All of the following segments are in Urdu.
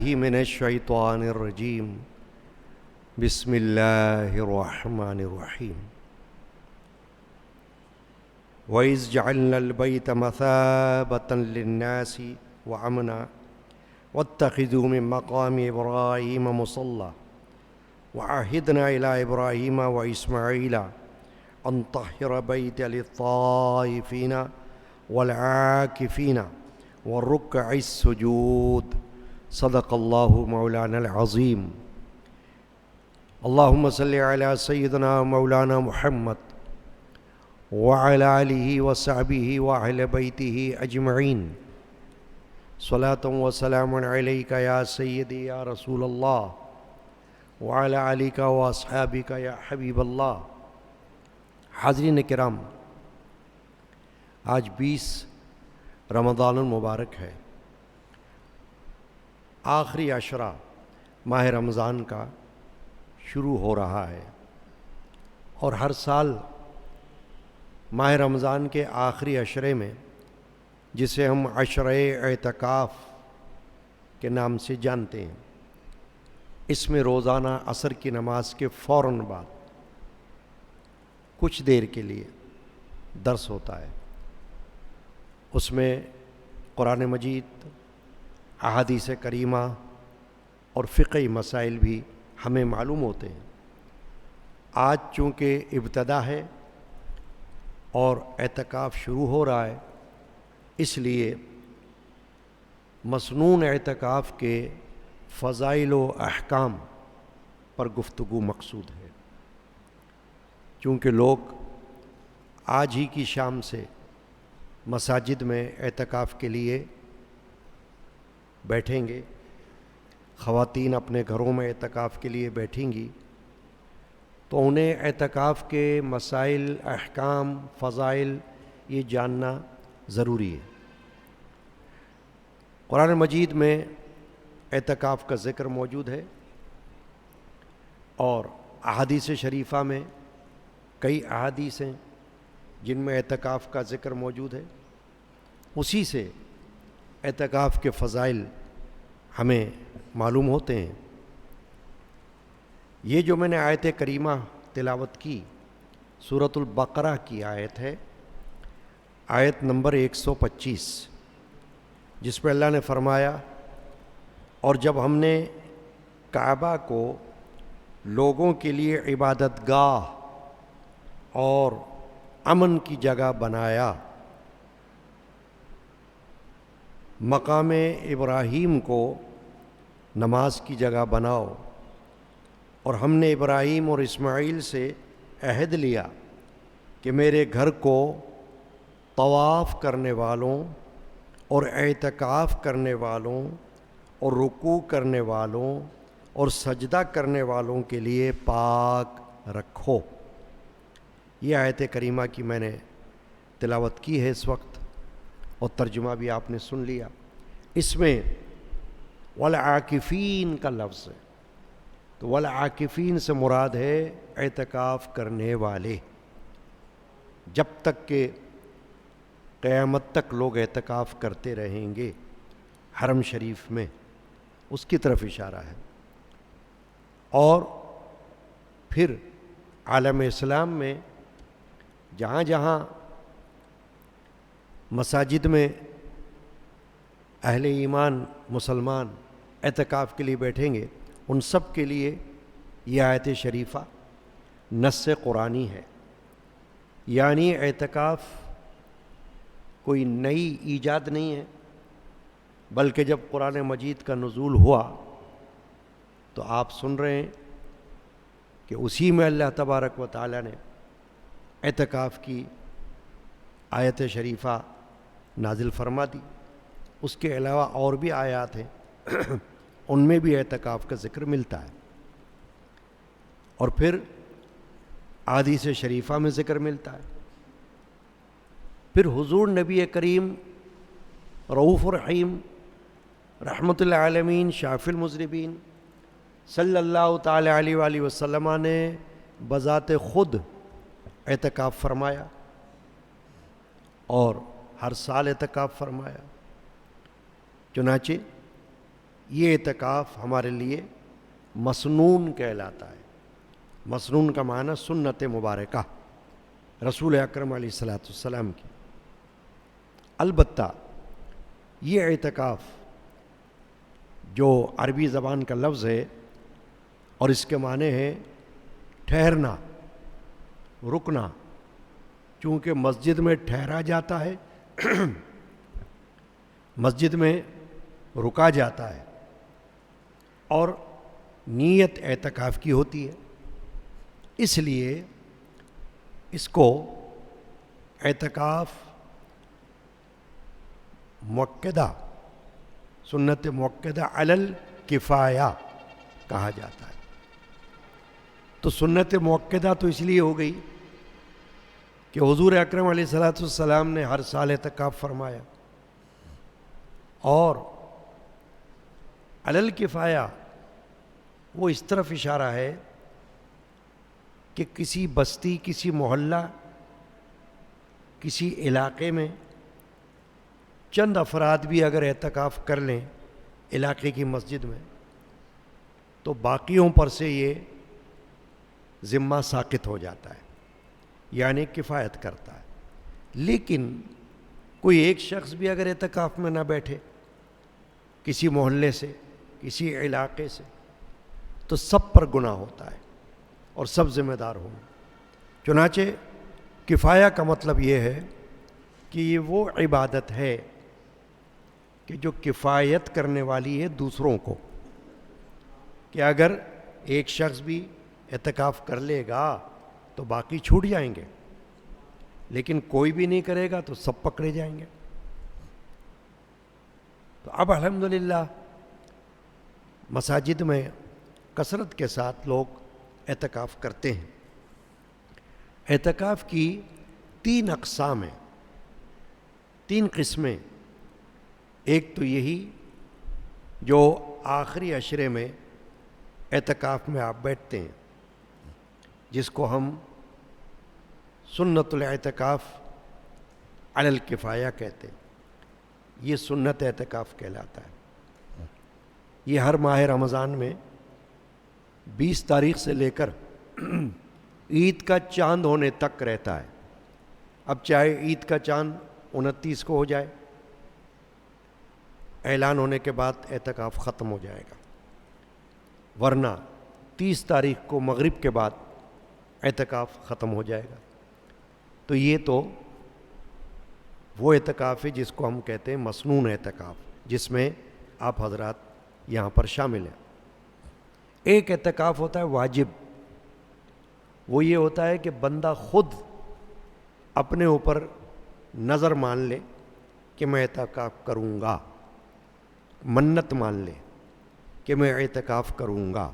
من الشیطان الرجیم بسم اللہ الرحمن الرحیم وَإِذْ جَعَلْنَا الْبَيْتَ مَثَابَةً لِلنَّاسِ وَأَمْنًا وَاتَّخِذُوا مِن مَّقَامِ إِبْرَاهِيمَ مُصَلًّى وَعَهِدْنَا إِلَىٰ إِبْرَاهِيمَ وَإِسْمَاعِيلَ أَن طَهِّرَ بَيْتِيَ لِلطَّائِفِينَ وَالْعَاكِفِينَ وَالرُّكَّعِ السُّجُودِ صدق اللہ مولانا العظیم۔ اللہم صلی علی سیدنا مولانا محمد وعلی آلہ وصحبہ وأہل بیتہ اجمعین، صلاۃ و سلام علیک یا سیدی یا رسول اللہ وعلی آلک و اصحابک یا حبیب اللہ۔ حاضرین کرام، آج 20 رمضان المبارک ہے، آخری عشرہ ماہ رمضان کا شروع ہو رہا ہے، اور ہر سال ماہ رمضان کے آخری عشرے میں، جسے ہم عشرہ اعتکاف کے نام سے جانتے ہیں، اس میں روزانہ عصر کی نماز کے فوراً بعد کچھ دیر کے لیے درس ہوتا ہے۔ اس میں قرآن مجید، احادیث کریمہ اور فقہی مسائل بھی ہمیں معلوم ہوتے ہیں۔ آج چونکہ ابتدا ہے اور اعتکاف شروع ہو رہا ہے، اس لیے مسنون اعتکاف کے فضائل و احکام پر گفتگو مقصود ہے، چونکہ لوگ آج ہی کی شام سے مساجد میں اعتکاف کے لیے بیٹھیں گے، خواتین اپنے گھروں میں اعتکاف کے لیے بیٹھیں گی، تو انہیں اعتکاف کے مسائل، احکام، فضائل یہ جاننا ضروری ہے۔ قرآن مجید میں اعتکاف کا ذکر موجود ہے، اور احادیث شریفہ میں کئی احادیث ہیں جن میں اعتکاف کا ذکر موجود ہے۔ اسی سے اعتکاف کے فضائل ہمیں معلوم ہوتے ہیں۔ یہ جو میں نے آیت کریمہ تلاوت کی، سورۃ البقرہ کی آیت ہے، آیت نمبر 125، جس میں اللہ نے فرمایا، اور جب ہم نے کعبہ کو لوگوں کے لیے عبادت گاہ اور امن کی جگہ بنایا، مقام ابراہیم کو نماز کی جگہ بناؤ، اور ہم نے ابراہیم اور اسماعیل سے عہد لیا کہ میرے گھر کو طواف کرنے والوں اور اعتکاف کرنے والوں اور رکوع کرنے والوں اور سجدہ کرنے والوں کے لیے پاک رکھو۔ یہ آیت کریمہ کی میں نے تلاوت کی ہے اس وقت، اور ترجمہ بھی آپ نے سن لیا۔ اس میں والعاکفین کا لفظ ہے، تو والعاکفین سے مراد ہے اعتکاف کرنے والے۔ جب تک کہ قیامت تک لوگ اعتکاف کرتے رہیں گے حرم شریف میں، اس کی طرف اشارہ ہے۔ اور پھر عالم اسلام میں جہاں جہاں مساجد میں اہل ایمان مسلمان اعتکاف کے لیے بیٹھیں گے، ان سب کے لیے یہ آیت شریفہ نص قرآنی ہے۔ یعنی اعتکاف کوئی نئی ایجاد نہیں ہے، بلکہ جب قرآن مجید کا نزول ہوا تو آپ سن رہے ہیں کہ اسی میں اللہ تبارک و تعالی نے اعتکاف کی آیت شریفہ نازل فرما دی۔ اس کے علاوہ اور بھی آیات ہیں ان میں بھی اعتکاف کا ذکر ملتا ہے، اور پھر احادیث شریفہ میں ذکر ملتا ہے۔ پھر حضور نبی کریم رؤوف الرحیم رحمت العالمین شافی المذنبین صلی اللہ تعالی علیہ وآلہ وسلم نے بذات خود اعتکاف فرمایا، اور ہر سال اعتکاف فرمایا۔ چنانچہ یہ اعتکاف ہمارے لیے مسنون کہلاتا ہے۔ مسنون کا معنی سنت مبارکہ، رسول اکرم علیہ الصلاۃ والسلام کی۔ البتہ یہ اعتکاف جو عربی زبان کا لفظ ہے اور اس کے معنی ہے ٹھہرنا، رکنا، چونکہ مسجد میں ٹھہرا جاتا ہے، مسجد میں رکا جاتا ہے، اور نیت اعتکاف کی ہوتی ہے، اس لیے اس کو اعتکاف مؤکدہ، سنت مؤکدہ علی الکفایہ کہا جاتا ہے۔ تو سنت مؤکدہ تو اس لیے ہو گئی کہ حضور اکرم علیہ الصلاۃ والسلام نے ہر سال اعتکاف فرمایا، اور علی الکفایہ وہ اس طرف اشارہ ہے کہ کسی بستی، کسی محلہ، کسی علاقے میں چند افراد بھی اگر اعتکاف کر لیں علاقے کی مسجد میں، تو باقیوں پر سے یہ ذمہ ساقط ہو جاتا ہے، یعنی کفایت کرتا ہے۔ لیکن کوئی ایک شخص بھی اگر اعتکاف میں نہ بیٹھے کسی محلے سے، کسی علاقے سے، تو سب پر گناہ ہوتا ہے اور سب ذمہ دار ہوں گے۔ چنانچہ کفایہ کا مطلب یہ ہے کہ یہ وہ عبادت ہے کہ جو کفایت کرنے والی ہے دوسروں کو، کہ اگر ایک شخص بھی اعتکاف کر لے گا تو باقی چھوٹ جائیں گے، لیکن کوئی بھی نہیں کرے گا تو سب پکڑے جائیں گے۔ تو اب الحمدللہ مساجد میں کثرت کے ساتھ لوگ اعتکاف کرتے ہیں۔ اعتکاف کی 3 اقسام ہیں، 3 قسمیں۔ ایک تو یہی جو آخری عشرے میں اعتکاف میں آپ بیٹھتے ہیں، جس کو ہم سنت الاعتکاف علی الکفایہ کہتے ہیں، یہ سنت اعتکاف کہلاتا ہے۔ یہ ہر ماہ رمضان میں 20 تاریخ سے لے کر عید کا چاند ہونے تک رہتا ہے۔ اب چاہے عید کا چاند 29 کو ہو جائے، اعلان ہونے کے بعد اعتکاف ختم ہو جائے گا، ورنہ 30 تاریخ کو مغرب کے بعد اعتکاف ختم ہو جائے گا۔ تو یہ تو وہ اعتکاف ہے جس کو ہم کہتے ہیں مسنون اعتکاف، جس میں آپ حضرات یہاں پر شامل ہیں۔ ایک اعتکاف ہوتا ہے واجب، وہ یہ ہوتا ہے کہ بندہ خود اپنے اوپر نظر مان لے کہ میں اعتکاف کروں گا، منت مان لے کہ میں اعتکاف کروں گا،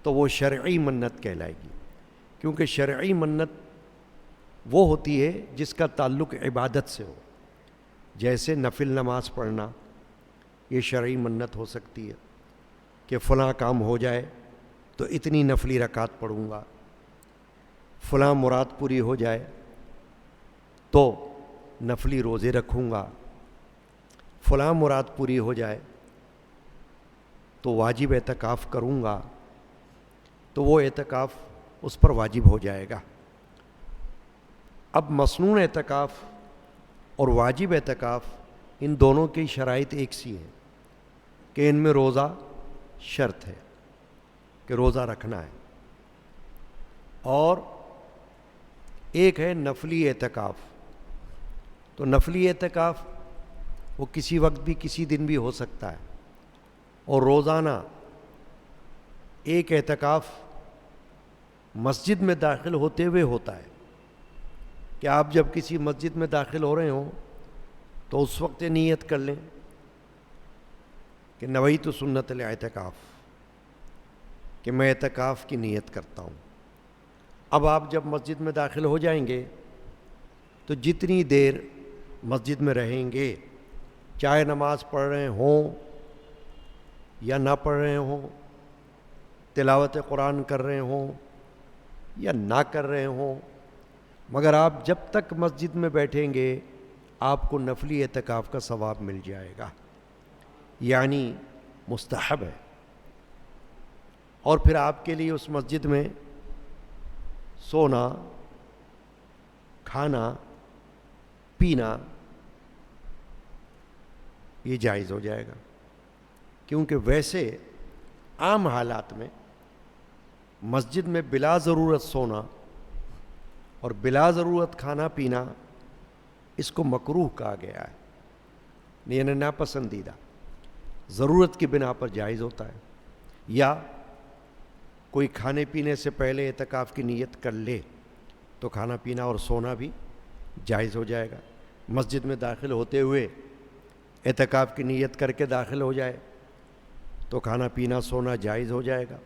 تو وہ شرعی منت کہلائے گی، کیونکہ شرعی منت وہ ہوتی ہے جس کا تعلق عبادت سے ہو، جیسے نفل نماز پڑھنا، یہ شرعی منت ہو سکتی ہے کہ فلاں کام ہو جائے تو اتنی نفلی رکعت پڑھوں گا، فلاں مراد پوری ہو جائے تو نفلی روزے رکھوں گا، فلاں مراد پوری ہو جائے تو واجب اعتکاف کروں گا، تو وہ اعتکاف اس پر واجب ہو جائے گا۔ اب مسنون اعتکاف اور واجب اعتکاف، ان دونوں کی شرائط ایک سی ہیں کہ ان میں روزہ شرط ہے کہ روزہ رکھنا ہے، اور ایک ہے نفلی اعتکاف۔ تو نفلی اعتکاف وہ کسی وقت بھی کسی دن بھی ہو سکتا ہے، اور روزانہ ایک اعتکاف مسجد میں داخل ہوتے ہوئے ہوتا ہے کہ آپ جب کسی مسجد میں داخل ہو رہے ہوں تو اس وقت نیت کر لیں کہ نویت سنت الاعتکاف، کہ میں اعتکاف کی نیت کرتا ہوں۔ اب آپ جب مسجد میں داخل ہو جائیں گے تو جتنی دیر مسجد میں رہیں گے، چاہے نماز پڑھ رہے ہوں یا نہ پڑھ رہے ہوں، تلاوت قرآن کر رہے ہوں یا نہ کر رہے ہوں، مگر آپ جب تک مسجد میں بیٹھیں گے آپ کو نفلی اعتکاف کا ثواب مل جائے گا۔ یعنی مستحب ہے. اور پھر آپ کے لیے اس مسجد میں سونا، کھانا، پینا یہ جائز ہو جائے گا، کیونکہ ویسے عام حالات میں مسجد میں بلا ضرورت سونا اور بلا ضرورت کھانا پینا اس کو مکروہ کہا گیا ہے، یعنی ناپسندیدہ. ضرورت کی بنا پر جائز ہوتا ہے، یا کوئی کھانے پینے سے پہلے اعتکاف کی نیت کر لے تو کھانا پینا اور سونا بھی جائز ہو جائے گا. مسجد میں داخل ہوتے ہوئے اعتکاف کی نیت کر کے داخل ہو جائے تو کھانا پینا سونا جائز ہو جائے گا،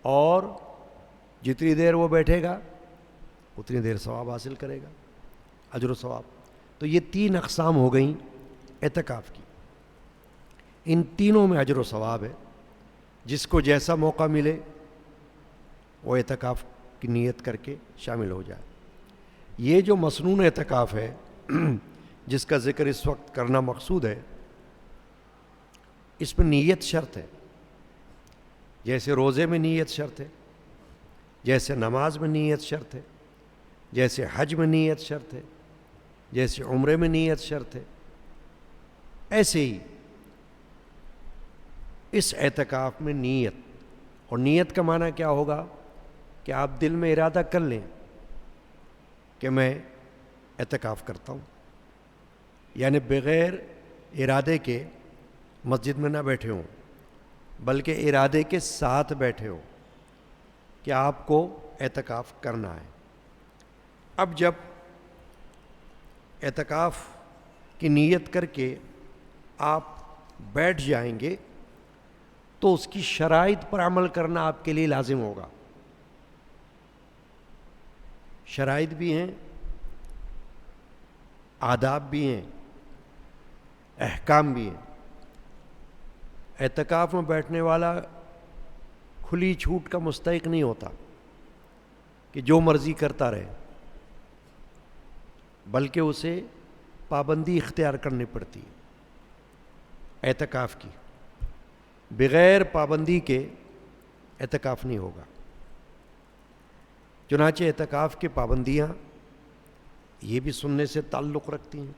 اور جتنی دیر وہ بیٹھے گا اتنی دیر ثواب حاصل کرے گا، اجر و ثواب. تو یہ 3 اقسام ہو گئیں اعتکاف کی. ان تینوں میں اجر و ثواب ہے. جس کو جیسا موقع ملے وہ اعتکاف کی نیت کر کے شامل ہو جائے. یہ جو مسنون اعتکاف ہے جس کا ذکر اس وقت کرنا مقصود ہے، اس میں نیت شرط ہے. جیسے روزے میں نیت شرط ہے، جیسے نماز میں نیت شرط ہے، جیسے حج میں نیت شرط ہے، جیسے عمرے میں نیت شرط ہے، ایسے ہی اس اعتکاف میں نیت. اور نیت کا معنی کیا ہوگا کہ آپ دل میں ارادہ کر لیں کہ میں اعتکاف کرتا ہوں، یعنی بغیر ارادے کے مسجد میں نہ بیٹھے ہوں بلکہ ارادے کے ساتھ بیٹھے ہوں کہ آپ کو اعتکاف کرنا ہے. اب جب اعتکاف کی نیت کر کے آپ بیٹھ جائیں گے تو اس کی شرائط پر عمل کرنا آپ کے لیے لازم ہوگا. شرائط بھی ہیں، آداب بھی ہیں، احکام بھی ہیں. اعتکاف میں بیٹھنے والا کھلی چھوٹ کا مستحق نہیں ہوتا کہ جو مرضی کرتا رہے، بلکہ اسے پابندی اختیار کرنی پڑتی ہے اعتکاف کی. بغیر پابندی کے اعتکاف نہیں ہوگا. چنانچہ اعتکاف کی پابندیاں یہ بھی سننے سے تعلق رکھتی ہیں،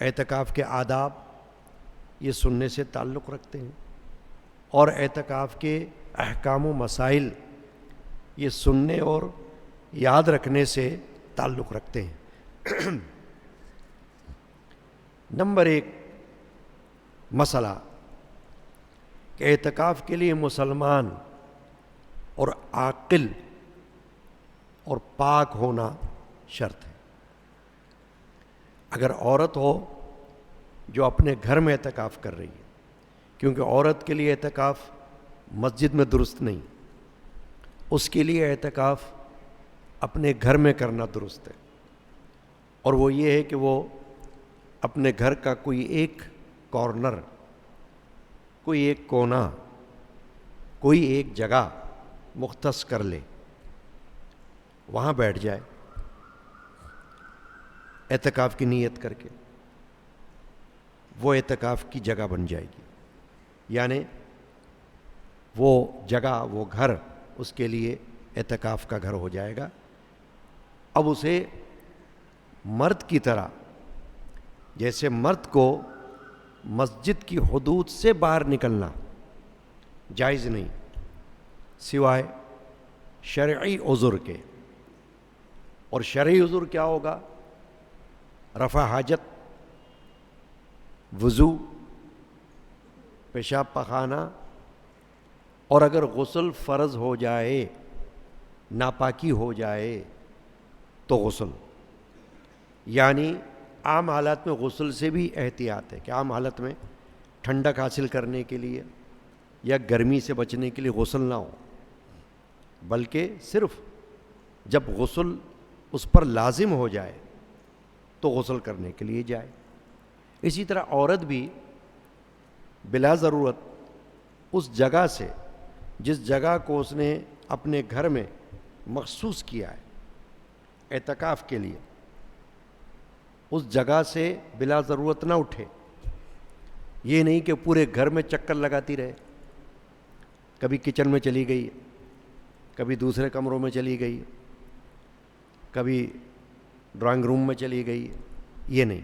اعتکاف کے آداب یہ سننے سے تعلق رکھتے ہیں، اور اعتکاف کے احکام و مسائل یہ سننے اور یاد رکھنے سے تعلق رکھتے ہیں. نمبر 1 مسئلہ کہ اعتکاف کے لیے مسلمان اور عاقل اور پاک ہونا شرط ہے. اگر عورت ہو جو اپنے گھر میں اعتکاف کر رہی ہے، کیونکہ عورت کے لیے اعتکاف مسجد میں درست نہیں، اس کے لیے اعتکاف اپنے گھر میں کرنا درست ہے. اور وہ یہ ہے کہ وہ اپنے گھر کا کوئی ایک کارنر، کوئی ایک کونا، کوئی ایک جگہ مختص کر لے، وہاں بیٹھ جائے اعتکاف کی نیت کر کے. وہ اعتکاف کی جگہ بن جائے گی، یعنی وہ جگہ، وہ گھر اس کے لیے اعتکاف کا گھر ہو جائے گا. اب اسے مرد کی طرح، جیسے مرد کو مسجد کی حدود سے باہر نکلنا جائز نہیں سوائے شرعی عذر کے. اور شرعی عذر کیا ہوگا؟ رفع حاجت، وضو، پیشاب پخانہ، اور اگر غسل فرض ہو جائے، ناپاکی ہو جائے تو غسل. یعنی عام حالات میں غسل سے بھی احتیاط ہے کہ عام حالت میں ٹھنڈک حاصل کرنے کے لیے یا گرمی سے بچنے کے لیے غسل نہ ہو، بلکہ صرف جب غسل اس پر لازم ہو جائے تو غسل کرنے کے لیے جائے. اسی طرح عورت بھی بلا ضرورت اس جگہ سے، جس جگہ کو اس نے اپنے گھر میں مخصوص کیا ہے اعتکاف کے لیے، اس جگہ سے بلا ضرورت نہ اٹھے. یہ نہیں کہ پورے گھر میں چکر لگاتی رہے، کبھی کچن میں چلی گئی، کبھی دوسرے کمروں میں چلی گئی، کبھی ڈرائنگ روم میں چلی گئی، یہ نہیں،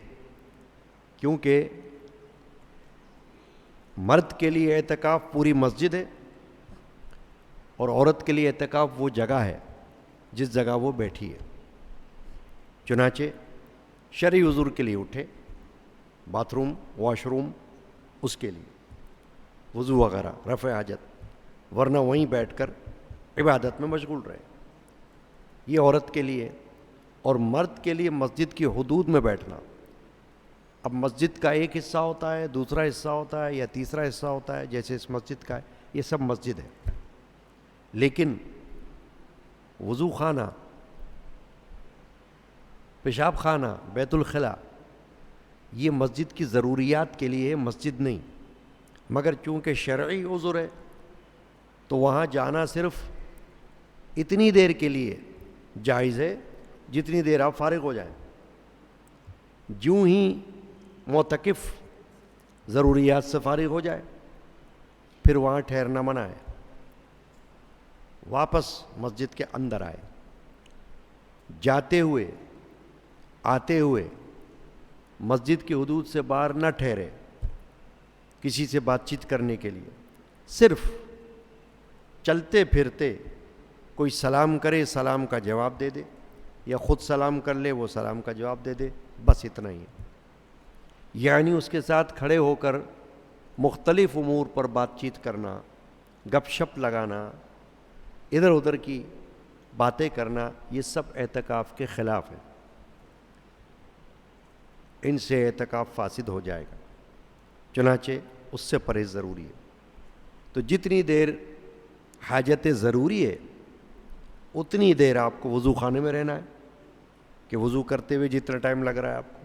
کیونکہ مرد کے لیے اعتکاف پوری مسجد ہے اور عورت کے لیے اعتکاف وہ جگہ ہے جس جگہ وہ بیٹھی ہے۔ چنانچہ شرعی عذر کے لیے اٹھے، باتھ روم، واش روم، اس کے لیے وضو وغیرہ، رفع حاجت، ورنہ وہیں بیٹھ کر عبادت میں مشغول رہے، یہ عورت کے لیے۔ اور مرد کے لیے مسجد کی حدود میں بیٹھنا، اب مسجد کا ایک حصہ ہوتا ہے، دوسرا حصہ ہوتا ہے، یا تیسرا حصہ ہوتا ہے، جیسے اس مسجد کا ہے، یہ سب مسجد ہے، لیکن وضو خانہ، پیشاب خانہ، بیت الخلاء، یہ مسجد کی ضروریات کے لیے مسجد نہیں، مگر چونکہ شرعی عذر ہے تو وہاں جانا صرف اتنی دیر کے لیے جائز ہے جتنی دیر آپ فارغ ہو جائیں۔ جوں ہی معتکف ضروریات سے فارغ ہو جائے پھر وہاں ٹھہرنا منع ہے، واپس مسجد کے اندر آئے، جاتے ہوئے آتے ہوئے مسجد کی حدود سے باہر نہ ٹھہرے کسی سے بات چیت کرنے کے لیے، صرف چلتے پھرتے کوئی سلام کرے، سلام کا جواب دے دے، یا خود سلام کر لے، وہ سلام کا جواب دے دے، بس اتنا ہی ہے۔ یعنی اس کے ساتھ کھڑے ہو کر مختلف امور پر بات چیت کرنا، گپ شپ لگانا، ادھر ادھر کی باتیں کرنا، یہ سب اعتکاف کے خلاف ہے، ان سے اعتکاف فاسد ہو جائے گا، چنانچہ اس سے پرہیز ضروری ہے۔ تو جتنی دیر حاجت ضروری ہے اتنی دیر آپ کو وضو خانے میں رہنا ہے، کہ وضو کرتے ہوئے جتنا ٹائم لگ رہا ہے آپ کو،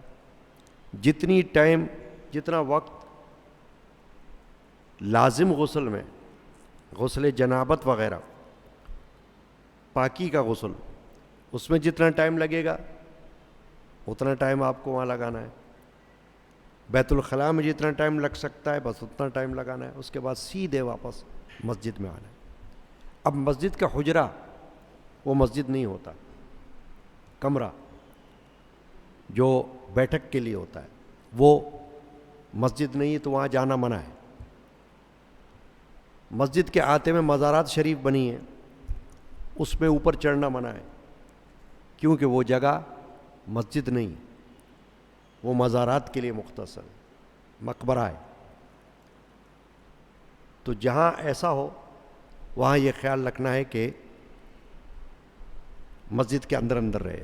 جتنا وقت لازم غسل میں، غسل جنابت وغیرہ، پاکی کا غسل، اس میں جتنا ٹائم لگے گا اتنا ٹائم آپ کو وہاں لگانا ہے، بیت الخلاء میں جتنا ٹائم لگ سکتا ہے بس اتنا ٹائم لگانا ہے، اس کے بعد سیدھے واپس مسجد میں آنا ہے۔ اب مسجد کا حجرہ وہ مسجد نہیں ہوتا، کمرہ جو بیٹھک کے لیے ہوتا ہے وہ مسجد نہیں ہے، تو وہاں جانا منع ہے۔ مسجد کے آتے میں مزارات شریف بنی ہے، اس میں اوپر چڑھنا منع ہے، کیونکہ وہ جگہ مسجد نہیں، وہ مزارات کے لیے مختصر ہے، مقبرہ ہے۔ تو جہاں ایسا ہو وہاں یہ خیال رکھنا ہے کہ مسجد کے اندر اندر رہے،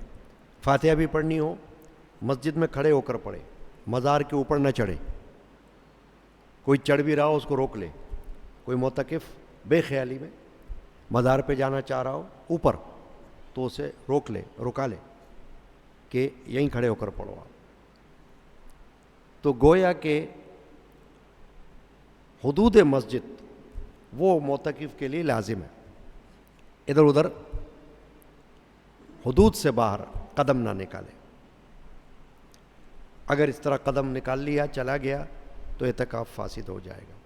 فاتحہ بھی پڑھنی ہو مسجد میں کھڑے ہو کر پڑھے، مزار کے اوپر نہ چڑھے، کوئی چڑھ بھی رہا ہو اس کو روک لے، کوئی معتکف بے خیالی میں مزار پہ جانا چاہ رہا ہو اوپر تو اسے رکا لے کہ یہیں کھڑے ہو کر پڑھو آپ۔ تو گویا کہ حدود مسجد وہ معتکف کے لیے لازم ہے، ادھر ادھر حدود سے باہر قدم نہ نکالے، اگر اس طرح قدم نکال لیا چلا گیا تو اعتکاف فاسد ہو جائے گا۔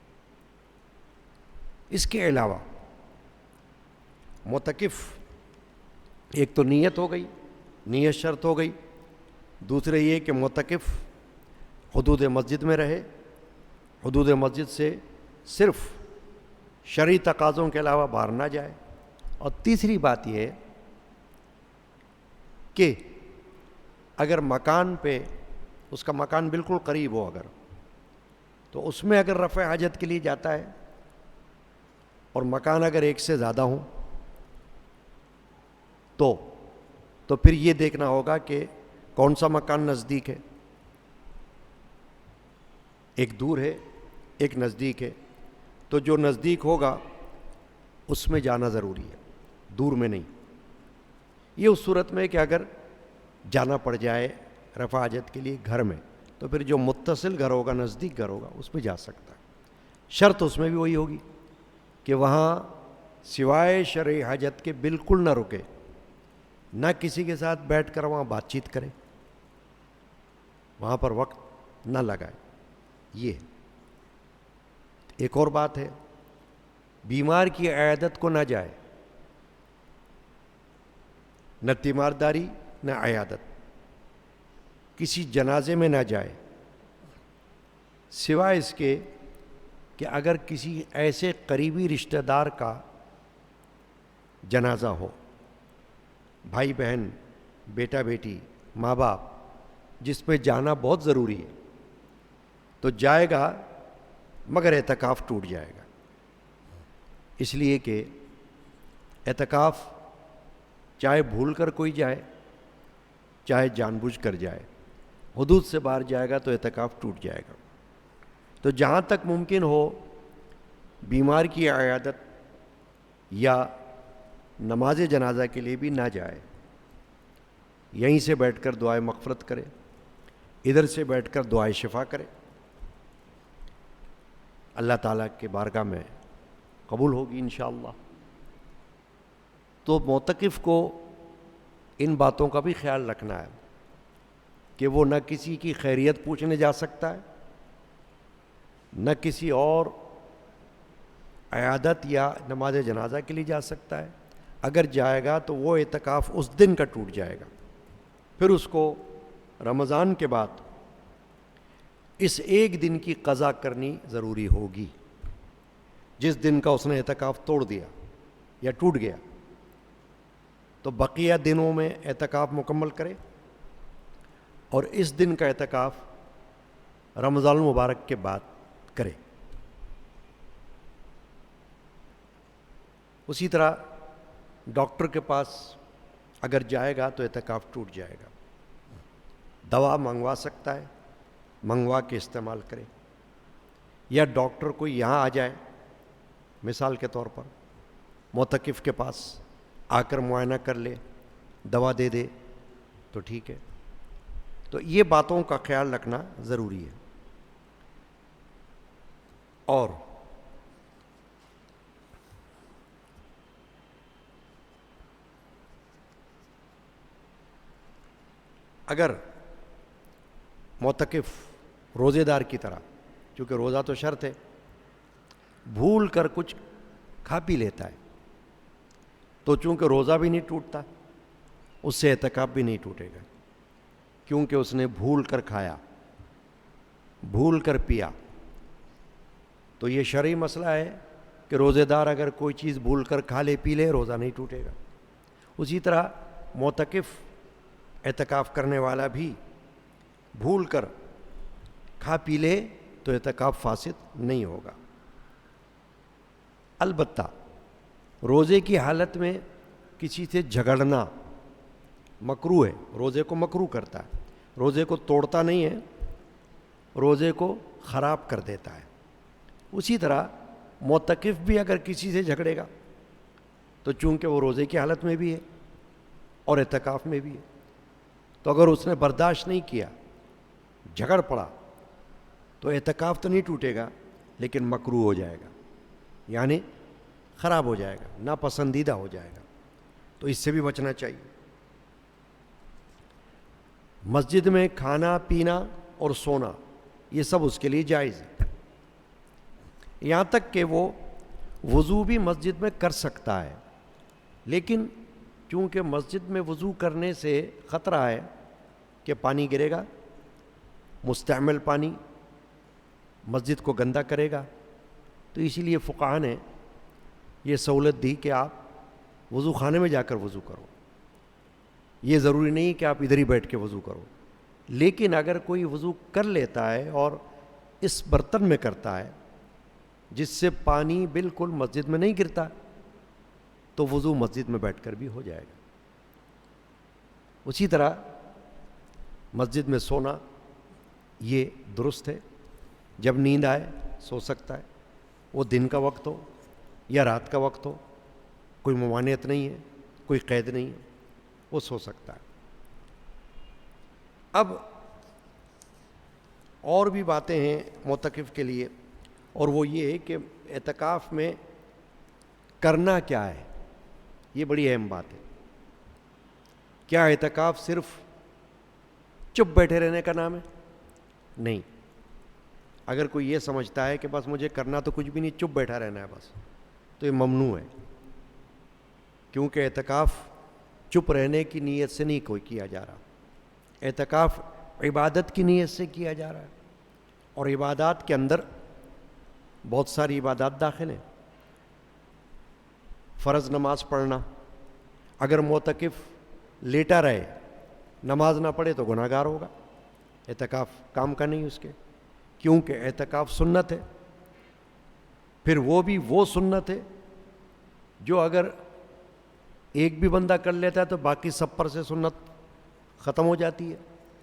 اس کے علاوہ معتکف ایک تو نیت ہو گئی، نیت شرط ہو گئی، دوسرے یہ کہ معتکف حدود مسجد میں رہے، حدود مسجد سے صرف شرعی تقاضوں کے علاوہ باہر نہ جائے، اور تیسری بات یہ ہے کہ اگر مکان پہ، اس کا مکان بالکل قریب ہو اگر، تو اس میں اگر رفع حاجت کے لیے جاتا ہے اور مکان اگر ایک سے زیادہ ہوں تو پھر یہ دیکھنا ہوگا کہ کون سا مکان نزدیک ہے، ایک دور ہے ایک نزدیک ہے، تو جو نزدیک ہوگا اس میں جانا ضروری ہے، دور میں نہیں۔ یہ اس صورت میں کہ اگر جانا پڑ جائے رفع حاجت کے لیے گھر میں، تو پھر جو متصل گھر ہوگا، نزدیک گھر ہوگا، اس پہ جا سکتا ہے۔ شرط اس میں بھی وہی ہوگی کہ وہاں سوائے شرعی حاجت کے بالکل نہ رکے، نہ کسی کے ساتھ بیٹھ کر وہاں بات چیت کرے، وہاں پر وقت نہ لگائے، یہ ہے۔ ایک اور بات ہے، بیمار کی عیادت کو نہ جائے، نہ تیمارداری نہ عیادت، کسی جنازے میں نہ جائے، سوائے اس کے کہ اگر کسی ایسے قریبی رشتہ دار کا جنازہ ہو، بھائی بہن، بیٹا بیٹی، ماں باپ، جس پہ جانا بہت ضروری ہے تو جائے گا، مگر اعتکاف ٹوٹ جائے گا، اس لیے کہ اعتکاف چاہے بھول کر کوئی جائے چاہے جان بوجھ کر جائے، حدود سے باہر جائے گا تو اعتکاف ٹوٹ جائے گا۔ تو جہاں تک ممکن ہو بیمار کی عیادت یا نماز جنازہ کے لیے بھی نہ جائے، یہیں سے بیٹھ کر دعائے مغفرت کرے، ادھر سے بیٹھ کر دعائے شفا کرے، اللہ تعالیٰ کے بارگاہ میں قبول ہوگی انشاءاللہ۔ تو معتکف کو ان باتوں کا بھی خیال رکھنا ہے کہ وہ نہ کسی کی خیریت پوچھنے جا سکتا ہے، نہ کسی اور عیادت یا نماز جنازہ کے لیے جا سکتا ہے۔ اگر جائے گا تو وہ اعتکاف اس دن کا ٹوٹ جائے گا، پھر اس کو رمضان کے بعد اس ایک دن کی قضا کرنی ضروری ہوگی، جس دن کا اس نے اعتکاف توڑ دیا یا ٹوٹ گیا، تو بقیہ دنوں میں اعتکاف مکمل کرے، اور اس دن کا اعتکاف رمضان المبارک کے بعد کرے۔ اسی طرح ڈاکٹر کے پاس اگر جائے گا تو اعتکاف ٹوٹ جائے گا، دوا منگوا سکتا ہے، منگوا کے استعمال کرے، یا ڈاکٹر کوئی یہاں آ جائے، مثال کے طور پر معتکف کے پاس آ کر معائنہ کر لے، دوا دے دے تو ٹھیک ہے۔ تو یہ باتوں کا خیال رکھنا ضروری ہے۔ اور اگر معتکف روزے دار کی طرح، چونکہ روزہ تو شرط ہے، بھول کر کچھ کھا پی لیتا ہے تو چونکہ روزہ بھی نہیں ٹوٹتا، اس سے اعتکاف بھی نہیں ٹوٹے گا، کیونکہ اس نے بھول کر کھایا، بھول کر پیا۔ تو یہ شرعی مسئلہ ہے کہ روزے دار اگر کوئی چیز بھول کر کھا لے پی لے، روزہ نہیں ٹوٹے گا۔ اسی طرح معتکف اعتکاف کرنے والا بھی بھول کر کھا پی لے تو اعتکاف فاسد نہیں ہوگا۔ البتہ روزے کی حالت میں کسی سے جھگڑنا مکروہ ہے، روزے کو مکروہ کرتا ہے، روزے کو توڑتا نہیں ہے، روزے کو خراب کر دیتا ہے۔ اسی طرح معتکف بھی اگر کسی سے جھگڑے گا تو چونکہ وہ روزے کی حالت میں بھی ہے اور اعتکاف میں بھی ہے، تو اگر اس نے برداشت نہیں کیا، جھگڑ پڑا، تو اعتکاف تو نہیں ٹوٹے گا لیکن مکروہ ہو جائے گا، یعنی خراب ہو جائے گا، ناپسندیدہ ہو جائے گا۔ تو اس سے بھی بچنا چاہیے۔ مسجد میں کھانا پینا اور سونا یہ سب اس کے لیے جائز ہے، یہاں تک کہ وہ وضو بھی مسجد میں کر سکتا ہے، لیکن چونکہ مسجد میں وضو کرنے سے خطرہ ہے کہ پانی گرے گا، مستعمل پانی مسجد کو گندا کرے گا، تو اسی لیے فقہاء نے یہ سہولت دی کہ آپ وضو خانے میں جا کر وضو کرو، یہ ضروری نہیں کہ آپ ادھر ہی بیٹھ کے وضو کرو۔ لیکن اگر کوئی وضو کر لیتا ہے اور اس برتن میں کرتا ہے جس سے پانی بالکل مسجد میں نہیں گرتا، تو وضو مسجد میں بیٹھ کر بھی ہو جائے گا۔ اسی طرح مسجد میں سونا یہ درست ہے، جب نیند آئے سو سکتا ہے، وہ دن کا وقت ہو یا رات کا وقت ہو، کوئی ممانعت نہیں ہے، کوئی قید نہیں ہے، وہ سو سکتا ہے۔ اب اور بھی باتیں ہیں معتکف کے لیے، اور وہ یہ ہے کہ اعتکاف میں کرنا کیا ہے، یہ بڑی اہم بات ہے۔ کیا اعتکاف صرف چپ بیٹھے رہنے کا نام ہے؟ نہیں، اگر کوئی یہ سمجھتا ہے کہ بس مجھے کرنا تو کچھ بھی نہیں، چپ بیٹھا رہنا ہے بس، تو یہ ممنوع ہے، کیونکہ اعتکاف چپ رہنے کی نیت سے نہیں کوئی کیا جا رہا، اعتکاف عبادت کی نیت سے کیا جا رہا ہے، اور عبادات کے اندر بہت ساری عبادات داخل ہیں۔ فرض نماز پڑھنا، اگر معتکف لیٹا رہے نماز نہ پڑھے تو گناہ گار ہوگا، اعتکاف کام کا نہیں اس کے، کیونکہ اعتکاف سنت ہے، پھر وہ بھی وہ سنت ہے جو اگر ایک بھی بندہ کر لیتا ہے تو باقی سب پر سے سنت ختم ہو جاتی ہے،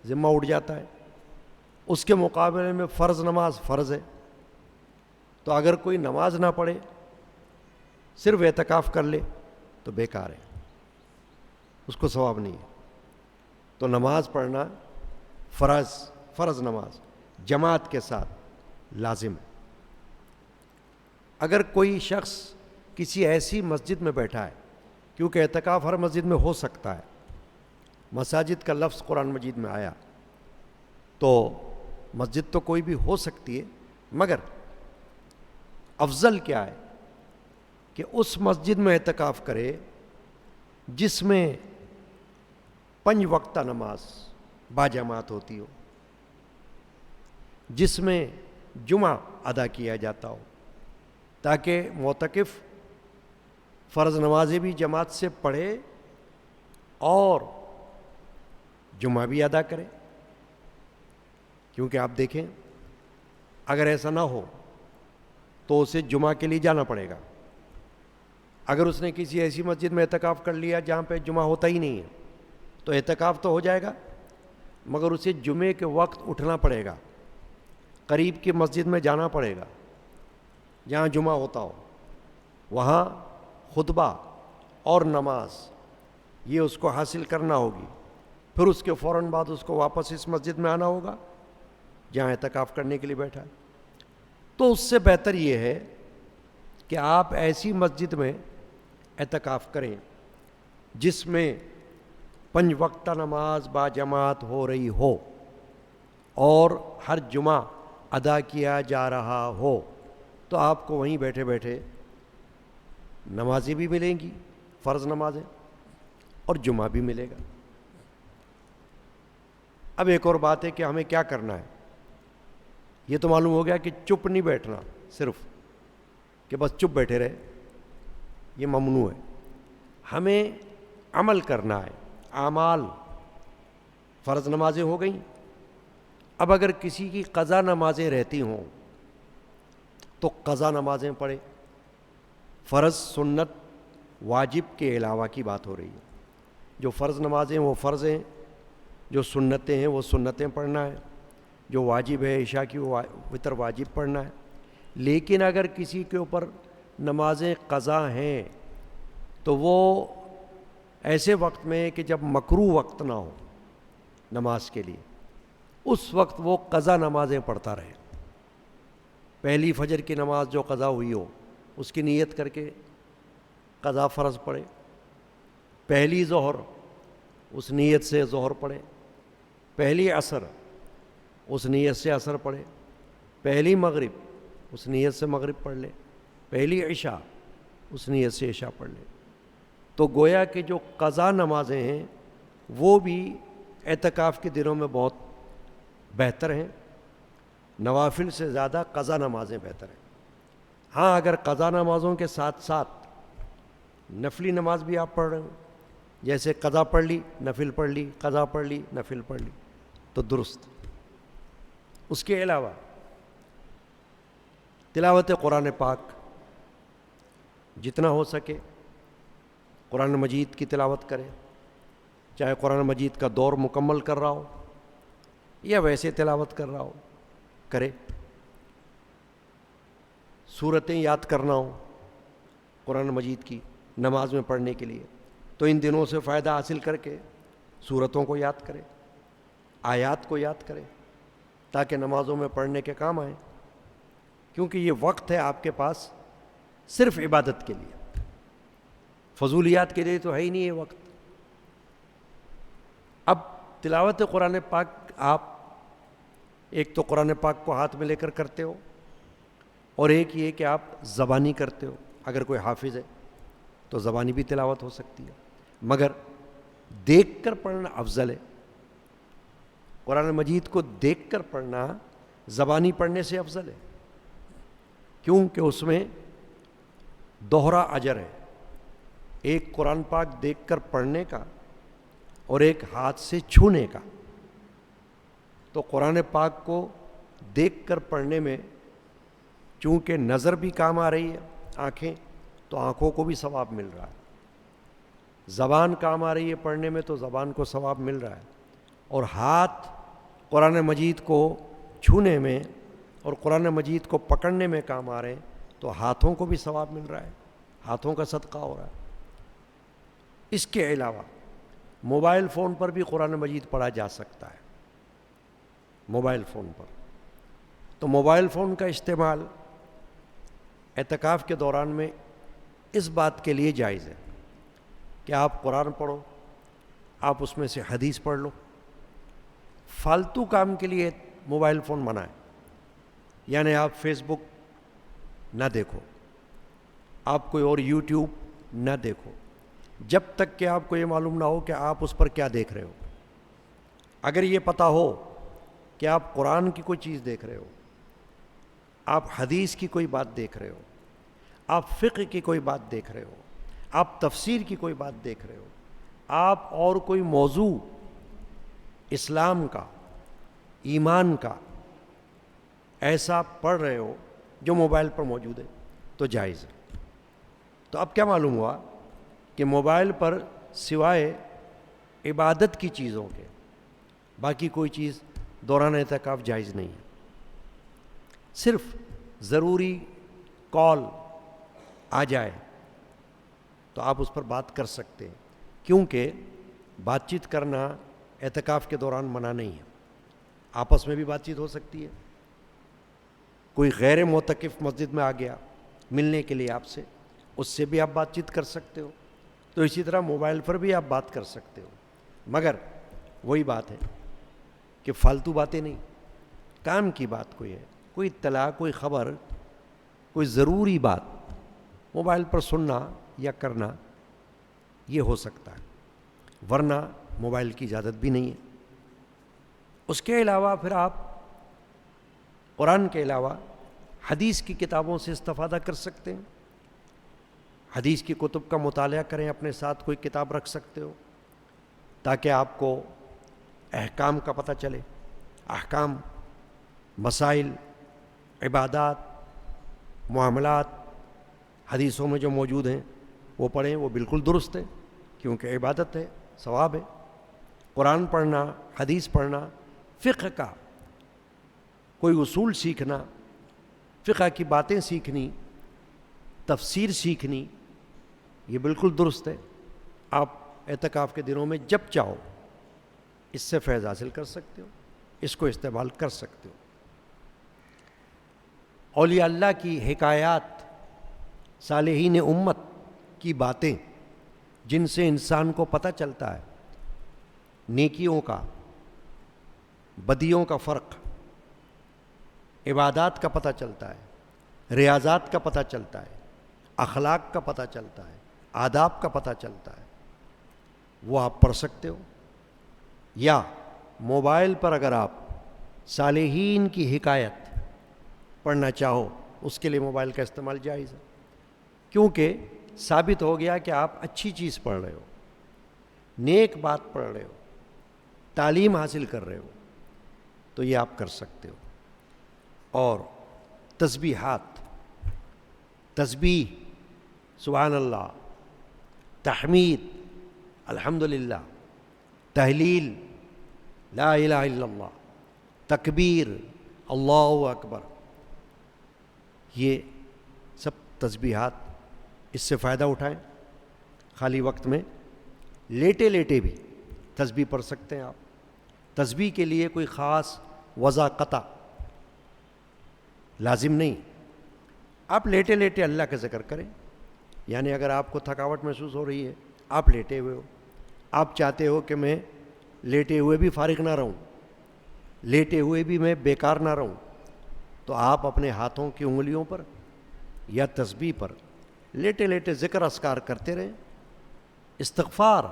ذمہ اٹھ جاتا ہے۔ اس کے مقابلے میں فرض نماز فرض ہے، تو اگر کوئی نماز نہ پڑھے صرف اعتکاف کر لے تو بیکار ہے، اس کو ثواب نہیں ہے۔ تو نماز پڑھنا فرض نماز جماعت کے ساتھ لازم ہے۔ اگر کوئی شخص کسی ایسی مسجد میں بیٹھا ہے، کیونکہ اعتکاف ہر مسجد میں ہو سکتا ہے، مساجد کا لفظ قرآن مجید میں آیا، تو مسجد تو کوئی بھی ہو سکتی ہے، مگر افضل کیا ہے کہ اس مسجد میں اعتکاف کرے جس میں 5 وقتہ نماز باجماعت ہوتی ہو، جس میں جمعہ ادا کیا جاتا ہو، تاکہ معتکف فرض نمازیں بھی جماعت سے پڑھے اور جمعہ بھی ادا کرے۔ کیونکہ آپ دیکھیں اگر ایسا نہ ہو تو اسے جمعہ کے لیے جانا پڑے گا۔ اگر اس نے کسی ایسی مسجد میں اعتکاف کر لیا جہاں پہ جمعہ ہوتا ہی نہیں ہے تو اعتکاف تو ہو جائے گا، مگر اسے جمعے کے وقت اٹھنا پڑے گا، قریب کی مسجد میں جانا پڑے گا جہاں جمعہ ہوتا ہو، وہاں خطبہ اور نماز یہ اس کو حاصل کرنا ہوگی، پھر اس کے فوراً بعد اس کو واپس اس مسجد میں آنا ہوگا جہاں اعتکاف کرنے کے لیے بیٹھا ہے۔ تو اس سے بہتر یہ ہے کہ آپ ایسی مسجد میں اعتکاف کریں جس میں 5 وقتہ نماز باجماعت ہو رہی ہو اور ہر جمعہ ادا کیا جا رہا ہو، تو آپ کو وہیں بیٹھے بیٹھے نمازیں بھی ملیں گی، فرض نمازیں، اور جمعہ بھی ملے گا۔ اب ایک اور بات ہے کہ ہمیں کیا کرنا ہے۔ یہ تو معلوم ہو گیا کہ چپ نہیں بیٹھنا، صرف کہ بس چپ بیٹھے رہے، یہ ممنوع ہے۔ ہمیں عمل کرنا ہے، اعمال، فرض نمازیں ہو گئیں۔ اب اگر کسی کی قضا نمازیں رہتی ہوں تو قضا نمازیں پڑھے، فرض سنت واجب کے علاوہ کی بات ہو رہی ہے۔ جو فرض نمازیں وہ فرض ہیں، جو سنتیں ہیں وہ سنتیں پڑھنا ہے، جو واجب ہے عشاء کی وتر واجب پڑھنا ہے۔ لیکن اگر کسی کے اوپر نمازیں قضا ہیں تو وہ ایسے وقت میں کہ جب مکروہ وقت نہ ہو نماز کے لیے، اس وقت وہ قضا نمازیں پڑھتا رہے۔ پہلی فجر کی نماز جو قضا ہوئی ہو اس کی نیت کر کے قضا فرض پڑھے، پہلی ظہر اس نیت سے ظہر پڑھے، پہلی عصر اس نیت سے عصر پڑھے، پہلی مغرب اس نیت سے مغرب پڑھ لے، پہلی عشاء اس نیت سے عشاء پڑھ لے۔ تو گویا کہ جو قضا نمازیں ہیں وہ بھی اعتکاف کے دنوں میں بہت بہتر ہیں، نوافل سے زیادہ قضا نمازیں بہتر ہیں۔ ہاں اگر قضا نمازوں کے ساتھ ساتھ نفلی نماز بھی آپ پڑھ رہے ہو، جیسے قضا پڑھ لی نفل پڑھ لی، قضا پڑھ لی نفل پڑھ لی، تو درست۔ اس کے علاوہ تلاوت قرآن پاک جتنا ہو سکے قرآن مجید کی تلاوت کرے، چاہے قرآن مجید کا دور مکمل کر رہا ہو یا ویسے تلاوت کر رہا ہو، کرے۔ سورتیں یاد کرنا ہو قرآن مجید کی نماز میں پڑھنے کے لیے تو ان دنوں سے فائدہ حاصل کر کے سورتوں کو یاد کرے، آیات کو یاد کرے، تاکہ نمازوں میں پڑھنے کے کام آئیں، کیونکہ یہ وقت ہے آپ کے پاس صرف عبادت کے لیے، فضولیات کے لیے تو ہے ہی نہیں یہ وقت۔ اب تلاوت قرآن پاک آپ ایک تو قرآن پاک کو ہاتھ میں لے کر کرتے ہو، اور ایک یہ کہ آپ زبانی کرتے ہو۔ اگر کوئی حافظ ہے تو زبانی بھی تلاوت ہو سکتی ہے، مگر دیکھ کر پڑھنا افضل ہے۔ قرآن مجید کو دیکھ کر پڑھنا زبانی پڑھنے سے افضل ہے، کیونکہ اس میں دوہرا اجر ہے، ایک قرآن پاک دیکھ کر پڑھنے کا اور ایک ہاتھ سے چھونے کا۔ تو قرآن پاک کو دیکھ کر پڑھنے میں چونکہ نظر بھی کام آ رہی ہے، آنکھیں، تو آنکھوں کو بھی ثواب مل رہا ہے، زبان کام آ رہی ہے پڑھنے میں تو زبان کو ثواب مل رہا ہے، اور ہاتھ قرآن مجید کو چھونے میں اور قرآن مجید کو پکڑنے میں کام آ رہے ہیں تو ہاتھوں کو بھی ثواب مل رہا ہے، ہاتھوں کا صدقہ ہو رہا ہے۔ اس کے علاوہ موبائل فون پر بھی قرآن مجید پڑھا جا سکتا ہے، موبائل فون پر۔ تو موبائل فون کا استعمال اعتکاف کے دوران میں اس بات کے لیے جائز ہے کہ آپ قرآن پڑھو، آپ اس میں سے حدیث پڑھ لو۔ فالتو کام کے لیے موبائل فون منع ہے، یعنی آپ فیس بک نہ دیکھو، آپ کوئی اور یوٹیوب نہ دیکھو، جب تک کہ آپ کو یہ معلوم نہ ہو کہ آپ اس پر کیا دیکھ رہے ہو۔ اگر یہ پتہ ہو کہ آپ قرآن کی کوئی چیز دیکھ رہے ہو، آپ حدیث کی کوئی بات دیکھ رہے ہو، آپ فقہ کی کوئی بات دیکھ رہے ہو، آپ تفسیر کی کوئی بات دیکھ رہے ہو، آپ اور کوئی موضوع اسلام کا، ایمان کا ایسا پڑھ رہے ہو جو موبائل پر موجود ہے تو جائز ہے۔ تو اب کیا معلوم ہوا کہ موبائل پر سوائے عبادت کی چیزوں کے باقی کوئی چیز دوران اعتکاف جائز نہیں ہے۔ صرف ضروری کال آ جائے تو آپ اس پر بات کر سکتے ہیں، کیونکہ بات چیت کرنا اعتکاف کے دوران منع نہیں ہے، آپس میں بھی بات چیت ہو سکتی ہے۔ کوئی غیر معتکف مسجد میں آ گیا ملنے کے لیے آپ سے، اس سے بھی آپ بات چیت کر سکتے ہو۔ تو اسی طرح موبائل پر بھی آپ بات کر سکتے ہو، مگر وہی بات ہے کہ فالتو باتیں نہیں، کام کی بات کوئی ہے، کوئی اطلاع، کوئی خبر، کوئی ضروری بات موبائل پر سننا یا کرنا یہ ہو سکتا ہے، ورنہ موبائل کی اجازت بھی نہیں ہے۔ اس کے علاوہ پھر آپ قرآن کے علاوہ حدیث کی کتابوں سے استفادہ کر سکتے ہیں، حدیث کی کتب کا مطالعہ کریں، اپنے ساتھ کوئی کتاب رکھ سکتے ہو تاکہ آپ کو احکام کا پتہ چلے، احکام، مسائل، عبادات، معاملات حدیثوں میں جو موجود ہیں وہ پڑھیں، وہ بالکل درست ہے کیونکہ عبادت ہے، ثواب ہے۔ قرآن پڑھنا، حدیث پڑھنا، فقہ کا کوئی اصول سیکھنا، فقہ کی باتیں سیکھنی، تفسیر سیکھنی، یہ بالکل درست ہے۔ آپ اعتکاف کے دنوں میں جب چاہو اس سے فیض حاصل کر سکتے ہو، اس کو استعمال کر سکتے ہو۔ اولیاء اللہ کی حکایات، صالحین امت کی باتیں جن سے انسان کو پتہ چلتا ہے نیکیوں کا، بدیوں کا فرق، عبادات کا پتہ چلتا ہے، ریاضات کا پتہ چلتا ہے، اخلاق کا پتہ چلتا ہے، آداب کا پتہ چلتا ہے، وہ آپ پڑھ سکتے ہو۔ یا موبائل پر اگر آپ صالحین کی حکایت پڑھنا چاہو، اس کے لیے موبائل کا استعمال جائز ہے، کیونکہ ثابت ہو گیا کہ آپ اچھی چیز پڑھ رہے ہو، نیک بات پڑھ رہے ہو، تعلیم حاصل کر رہے ہو، تو یہ آپ کر سکتے ہو۔ اور تسبیحات، تسبیح، سبحان اللہ، تحمید، الحمدللہ، تہلیل، لا الہ الا اللہ، تکبیر، اللہ اکبر، یہ سب تسبیحات، اس سے فائدہ اٹھائیں۔ خالی وقت میں لیٹے لیٹے بھی تسبیح پڑھ سکتے ہیں آپ۔ تسبیح کے لیے کوئی خاص وضع قطع لازم نہیں، آپ لیٹے لیٹے اللہ کا ذکر کریں۔ یعنی اگر آپ کو تھکاوٹ محسوس ہو رہی ہے، آپ لیٹے ہوئے ہو، آپ چاہتے ہو کہ میں لیٹے ہوئے بھی فارغ نہ رہوں، لیٹے ہوئے بھی میں بیکار نہ رہوں، تو آپ اپنے ہاتھوں کی انگلیوں پر یا تسبیح پر لیٹے لیٹے ذکر اذکار کرتے رہیں، استغفار،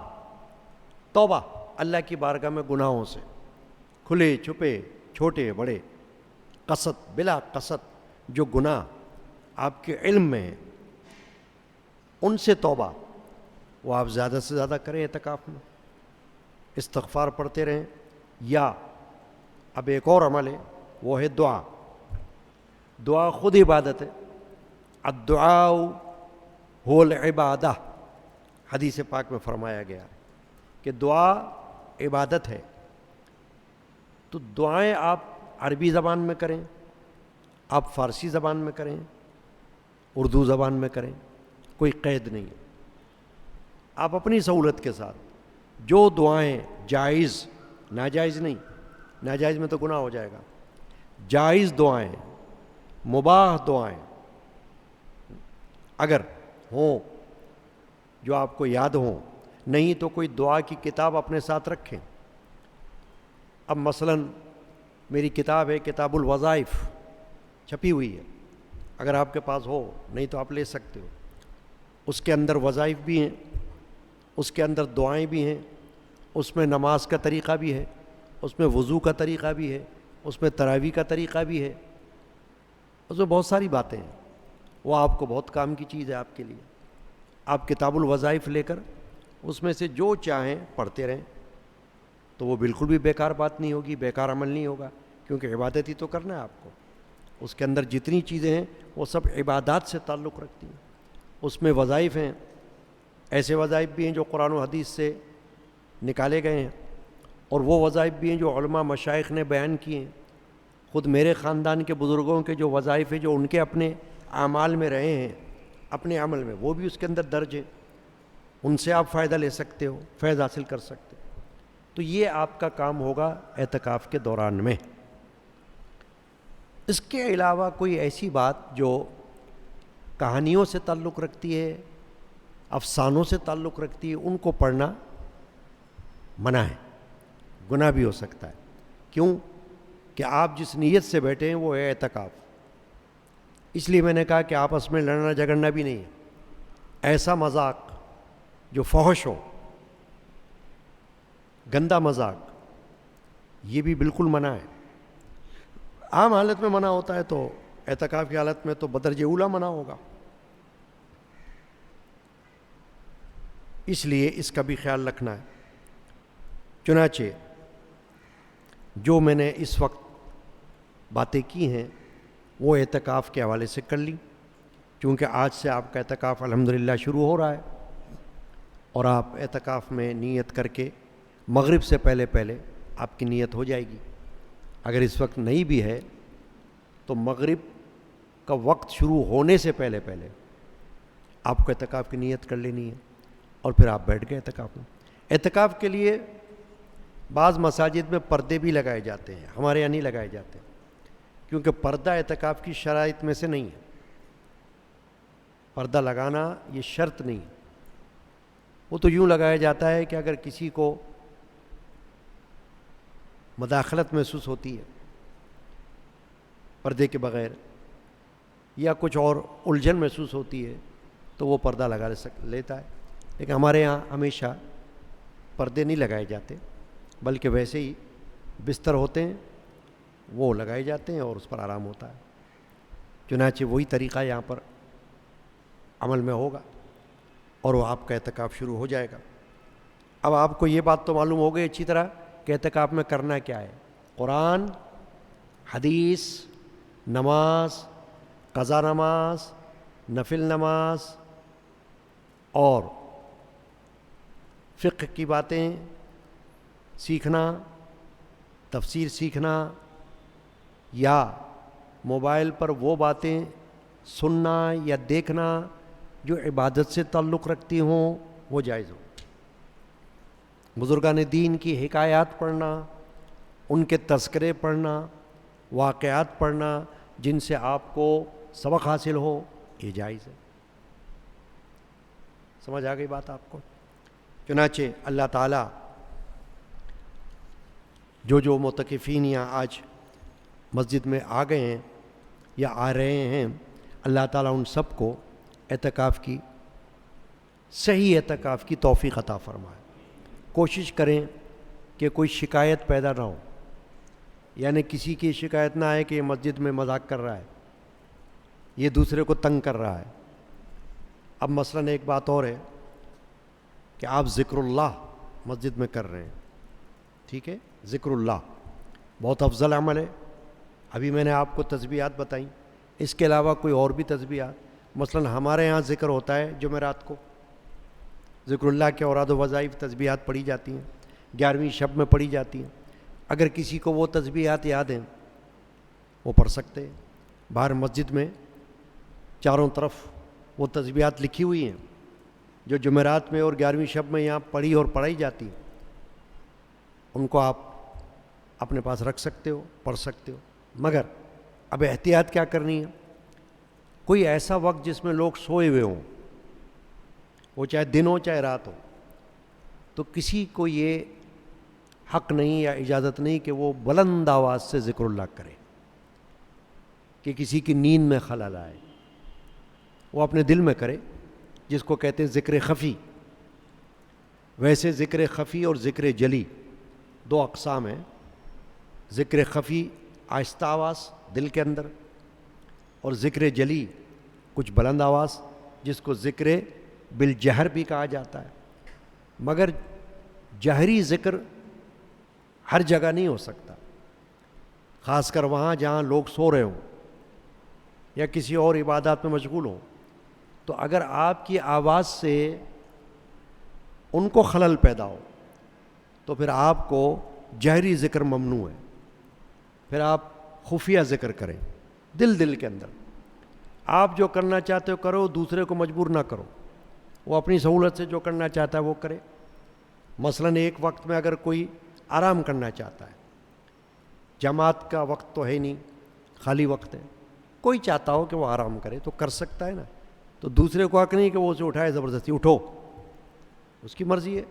توبہ اللہ کی بارگاہ میں گناہوں سے، کھلے چھپے چھوٹے بڑے، قصد بلا قصد جو گناہ آپ کے علم میں ہیں ان سے توبہ، وہ آپ زیادہ سے زیادہ کریں اعتکاف میں، استغفار پڑھتے رہیں۔ یا اب ایک اور عمل ہے، وہ ہے دعا۔ دعا خود عبادت ہے، الدعاء هو العبادہ، حدیث پاک میں فرمایا گیا کہ دعا عبادت ہے۔ تو دعائیں آپ عربی زبان میں کریں، آپ فارسی زبان میں کریں، اردو زبان میں کریں، کوئی قید نہیں ہے۔ آپ اپنی سہولت کے ساتھ جو دعائیں جائز، ناجائز نہیں، ناجائز میں تو گناہ ہو جائے گا، جائز دعائیں، مباح دعائیں اگر ہوں جو آپ کو یاد ہوں، نہیں تو کوئی دعا کی کتاب اپنے ساتھ رکھیں۔ اب مثلا میری کتاب ہے کتاب الوظائف، چھپی ہوئی ہے، اگر آپ کے پاس ہو، نہیں تو آپ لے سکتے ہو۔ اس کے اندر وظائف بھی ہیں، اس کے اندر دعائیں بھی ہیں، اس میں نماز کا طریقہ بھی ہے، اس میں وضو کا طریقہ بھی ہے، اس میں تراویح کا طریقہ بھی ہے، اس میں بہت ساری باتیں ہیں۔ وہ آپ کو بہت کام کی چیز ہے آپ کے لیے۔ آپ کتاب الوظائف لے کر اس میں سے جو چاہیں پڑھتے رہیں، تو وہ بالکل بھی بیکار بات نہیں ہوگی، بیکار عمل نہیں ہوگا، کیونکہ عبادت ہی تو کرنا ہے آپ کو۔ اس کے اندر جتنی چیزیں ہیں وہ سب عبادات سے تعلق رکھتی ہیں۔ اس میں وظائف ہیں، ایسے وظائف بھی ہیں جو قرآن و حدیث سے نکالے گئے ہیں، اور وہ وظائف بھی ہیں جو علماء مشائخ نے بیان کیے ہیں۔ خود میرے خاندان کے بزرگوں کے جو وظائف ہیں جو ان کے اپنے اعمال میں رہے ہیں، اپنے عمل میں، وہ بھی اس کے اندر درج ہیں، ان سے آپ فائدہ لے سکتے ہو، فیض حاصل کر سکتے ہو۔ تو یہ آپ کا کام ہوگا اعتکاف کے دوران میں۔ اس کے علاوہ کوئی ایسی بات جو کہانیوں سے تعلق رکھتی ہے، افسانوں سے تعلق رکھتی ہے، ان کو پڑھنا منع ہے، گناہ بھی ہو سکتا ہے۔ کیوں کہ آپ جس نیت سے بیٹھے ہیں وہ ہے اعتکاف۔ اس لیے میں نے کہا کہ آپس میں لڑنا جھگڑنا بھی نہیں ہے۔ ایسا مذاق جو فحش ہو، گندا مذاق، یہ بھی بالکل منع ہے۔ عام حالت میں منع ہوتا ہے تو اعتکاف کی حالت میں تو بدرجہ اولیٰ منع ہوگا۔ اس لیے اس کا بھی خیال رکھنا ہے۔ چنانچہ جو میں نے اس وقت باتیں کی ہیں وہ اعتکاف کے حوالے سے کر لی، کیونکہ آج سے آپ کا اعتکاف الحمدللہ شروع ہو رہا ہے، اور آپ اعتکاف میں نیت کر کے مغرب سے پہلے پہلے آپ کی نیت ہو جائے گی۔ اگر اس وقت نہیں بھی ہے تو مغرب کا وقت شروع ہونے سے پہلے پہلے آپ کو اعتکاف کی نیت کر لینی ہے، اور پھر آپ بیٹھ گئے اعتکاف میں۔ اعتکاف کے لیے بعض مساجد میں پردے بھی لگائے جاتے ہیں، ہمارے یہاں نہیں لگائے جاتے، کیونکہ پردہ اعتکاف کی شرائط میں سے نہیں ہے۔ پردہ لگانا یہ شرط نہیں ہے، وہ تو یوں لگایا جاتا ہے کہ اگر کسی کو مداخلت محسوس ہوتی ہے پردے کے بغیر، یا کچھ اور الجھن محسوس ہوتی ہے، تو وہ پردہ لگا لیتا ہے۔ لیکن ہمارے یہاں ہمیشہ پردے نہیں لگائے جاتے، بلکہ ویسے ہی بستر ہوتے ہیں وہ لگائے جاتے ہیں اور اس پر آرام ہوتا ہے۔ چنانچہ وہی طریقہ یہاں پر عمل میں ہوگا، اور وہ آپ کا اعتکاف شروع ہو جائے گا۔ اب آپ کو یہ بات تو معلوم ہو گئی اچھی طرح کہ اعتکاف میں کرنا کیا ہے۔ قرآن، حدیث، نماز، قضا نماز، نفل نماز، اور فقہ کی باتیں سیکھنا، تفسیر سیکھنا، یا موبائل پر وہ باتیں سننا یا دیکھنا جو عبادت سے تعلق رکھتی ہوں، وہ جائز ہو۔ بزرگان دین کی حکایات پڑھنا، ان کے تذکرے پڑھنا، واقعات پڑھنا جن سے آپ کو سبق حاصل ہو، یہ جائز ہے۔ سمجھ آ گئی بات آپ کو؟ چنانچہ اللہ تعالیٰ جو معتکفین یہاں آج مسجد میں آ گئے ہیں یا آ رہے ہیں، اللہ تعالیٰ ان سب کو اعتکاف کی، صحیح اعتکاف کی توفیق عطا فرمائے۔ کوشش کریں کہ کوئی شکایت پیدا نہ ہو، یعنی کسی کی شکایت نہ آئے کہ یہ مسجد میں مذاق کر رہا ہے، یہ دوسرے کو تنگ کر رہا ہے۔ اب مثلاً ایک بات اور ہے کہ آپ ذکر اللہ مسجد میں کر رہے ہیں، ٹھیک ہے، ذکر اللہ بہت افضل عمل ہے۔ ابھی میں نے آپ کو تسبیحات بتائیں، اس کے علاوہ کوئی اور بھی تسبیحات، مثلاً ہمارے ہاں ذکر ہوتا ہے جمعرات کو، ذکر اللہ کے اوراد و وظائف تسبیحات پڑھی جاتی ہیں، 11ویں شب میں پڑھی جاتی ہیں۔ اگر کسی کو وہ تسبیحات یاد ہیں وہ پڑھ سکتے ہیں۔ باہر مسجد میں چاروں طرف وہ تسبیحات لکھی ہوئی ہیں جو جمعرات میں اور 11ویں شب میں یہاں پڑھی اور پڑھائی جاتی ہیں، ان کو آپ اپنے پاس رکھ سکتے ہو، پڑھ سکتے ہو۔ مگر اب احتیاط کیا کرنی ہے؟ کوئی ایسا وقت جس میں لوگ سوئے ہوئے ہوں، وہ چاہے دن ہو چاہے رات ہو، تو کسی کو یہ حق نہیں یا اجازت نہیں کہ وہ بلند آواز سے ذکر اللہ کرے کہ کسی کی نیند میں خلل آئے۔ وہ اپنے دل میں کرے، جس کو کہتے ہیں ذکر خفی۔ ویسے ذکر خفی اور ذکر جلی دو اقسام ہیں۔ ذکر خفی آہستہ آواز دل کے اندر، اور ذکر جلی کچھ بلند آواز جس کو ذکر بالجہر بھی کہا جاتا ہے۔ مگر جہری ذکر ہر جگہ نہیں ہو سکتا، خاص کر وہاں جہاں لوگ سو رہے ہوں یا کسی اور عبادات میں مشغول ہوں۔ تو اگر آپ کی آواز سے ان کو خلل پیدا ہو تو پھر آپ کو جہری ذکر ممنوع ہے، پھر آپ خفیہ ذکر کریں دل کے اندر۔ آپ جو کرنا چاہتے ہو کرو، دوسرے کو مجبور نہ کرو، وہ اپنی سہولت سے جو کرنا چاہتا ہے وہ کرے۔ مثلاً ایک وقت میں اگر کوئی آرام کرنا چاہتا ہے، جماعت کا وقت تو ہے نہیں، خالی وقت ہے، کوئی چاہتا ہو کہ وہ آرام کرے تو کر سکتا ہے نا، تو دوسرے کو حق نہیں کہ وہ اسے اٹھائے زبردستی، اٹھو، اس کی مرضی ہے۔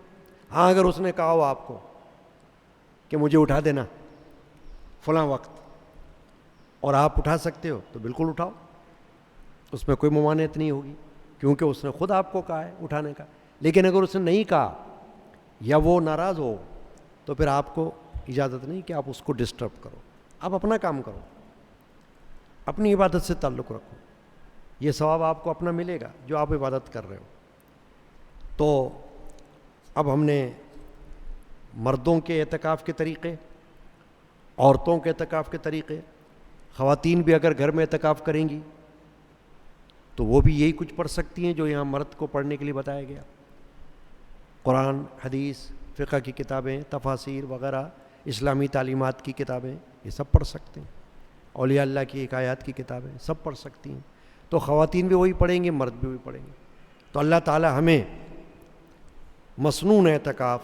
ہاں اگر اس نے کہا ہو آپ کو کہ مجھے اٹھا دینا فلاں وقت اور آپ اٹھا سکتے ہو تو بالکل اٹھاؤ، اس میں کوئی ممانعت نہیں ہوگی، کیونکہ اس نے خود آپ کو کہا ہے اٹھانے کا۔ لیکن اگر اس نے نہیں کہا یا وہ ناراض ہو تو پھر آپ کو اجازت نہیں کہ آپ اس کو ڈسٹرب کرو، آپ اپنا کام کرو، اپنی عبادت سے تعلق رکھو، یہ ثواب آپ کو اپنا ملے گا جو آپ عبادت کر رہے ہو۔ تو اب ہم نے مردوں کے اعتکاف کے طریقے، عورتوں کے اعتکاف کے طریقے، خواتین بھی اگر گھر میں اعتکاف کریں گی تو وہ بھی یہی کچھ پڑھ سکتی ہیں جو یہاں مرد کو پڑھنے کے لیے بتایا گیا۔ قرآن، حدیث، فقہ کی کتابیں، تفاسیر وغیرہ، اسلامی تعلیمات کی کتابیں، یہ سب پڑھ سکتے ہیں۔ اولیاء اللہ کی حکایات کی کتابیں سب پڑھ سکتی ہیں۔ تو خواتین بھی وہی پڑھیں گے، مرد بھی وہی پڑھیں گے۔ تو اللہ تعالی ہمیں مسنون اعتکاف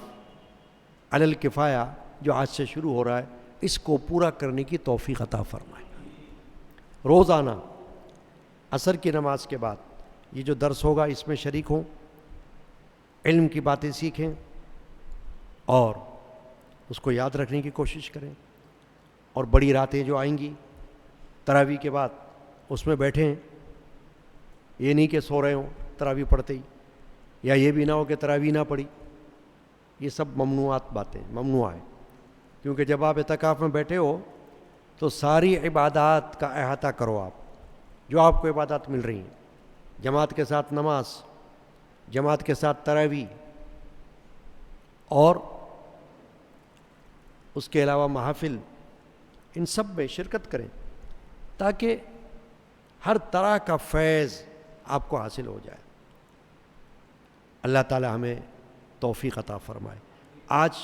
علی الکفایہ جو آج سے شروع ہو رہا ہے اس کو پورا کرنے کی توفیق عطا فرمائے۔ روزانہ عصر کی نماز کے بعد یہ جو درس ہوگا اس میں شریک ہوں، علم کی باتیں سیکھیں اور اس کو یاد رکھنے کی کوشش کریں، اور بڑی راتیں جو آئیں گی تراویح کے بعد اس میں بیٹھیں، یہ نہیں کہ سو رہے ہوں تراویح پڑھتے ہی، یا یہ بھی نہ ہو کہ تراویح نہ پڑھی، یہ سب ممنوعات باتیں، ممنوع ہے۔ کیونکہ جب آپ اعتکاف میں بیٹھے ہو تو ساری عبادات کا احاطہ کرو، آپ جو آپ کو عبادات مل رہی ہیں، جماعت کے ساتھ نماز، جماعت کے ساتھ تراویح، اور اس کے علاوہ محافل، ان سب میں شرکت کریں تاکہ ہر طرح کا فیض آپ کو حاصل ہو جائے۔ اللہ تعالی ہمیں توفیق عطا فرمائے۔ آج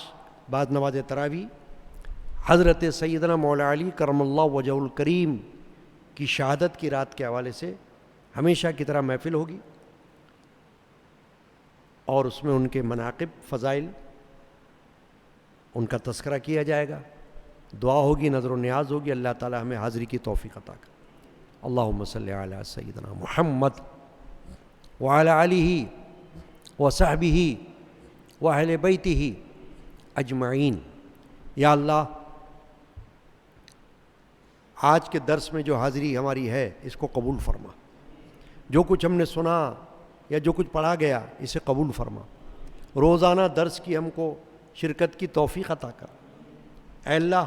بعد نماز تراویح حضرت سیدنا مولا علی کرم اللہ وجہ الکریم کی شہادت کی رات کے حوالے سے ہمیشہ کی طرح محفل ہوگی، اور اس میں ان کے مناقب، فضائل، ان کا تذکرہ کیا جائے گا، دعا ہوگی، نظر و نیاز ہوگی۔ اللہ تعالی ہمیں حاضری کی توفیق عطا کرے۔ اللہم صلی علی سیدنا محمد وعلی آلہ وصحبہ واہل بیتہ اجمعین یا اللہ آج کے درس میں جو حاضری ہماری ہے اس کو قبول فرما، جو کچھ ہم نے سنا یا جو کچھ پڑھا گیا اسے قبول فرما، روزانہ درس کی ہم کو شرکت کی توفیق عطا کر۔ اے اللہ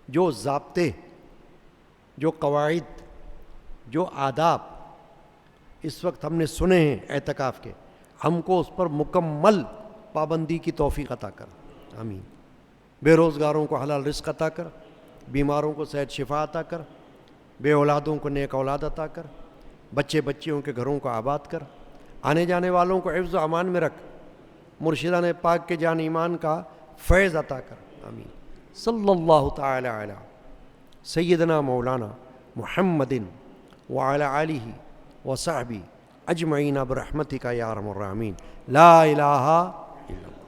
جو ضابطے، جو قواعد، جو آداب اس وقت ہم نے سنے ہیں اعتکاف کے، ہم کو اس پر مکمل پابندی کی توفیق عطا کر، آمین۔ بے روزگاروں کو حلال رزق عطا کر، بیماروں کو صحت شفا عطا کر، بے اولادوں کو نیک اولاد عطا کر، بچے بچیوں کے گھروں کو آباد کر، آنے جانے والوں کو حفظ و امان میں رکھ، مرشدان پاک کے جان ایمان کا فیض عطا کر، آمین۔ صلی اللہ تعالی علی سیدنا مولانا محمد وعلی آلہ وصحبہ اجمعین برحمتک یا ارحم الراحمین، لا الہ الا اللہ۔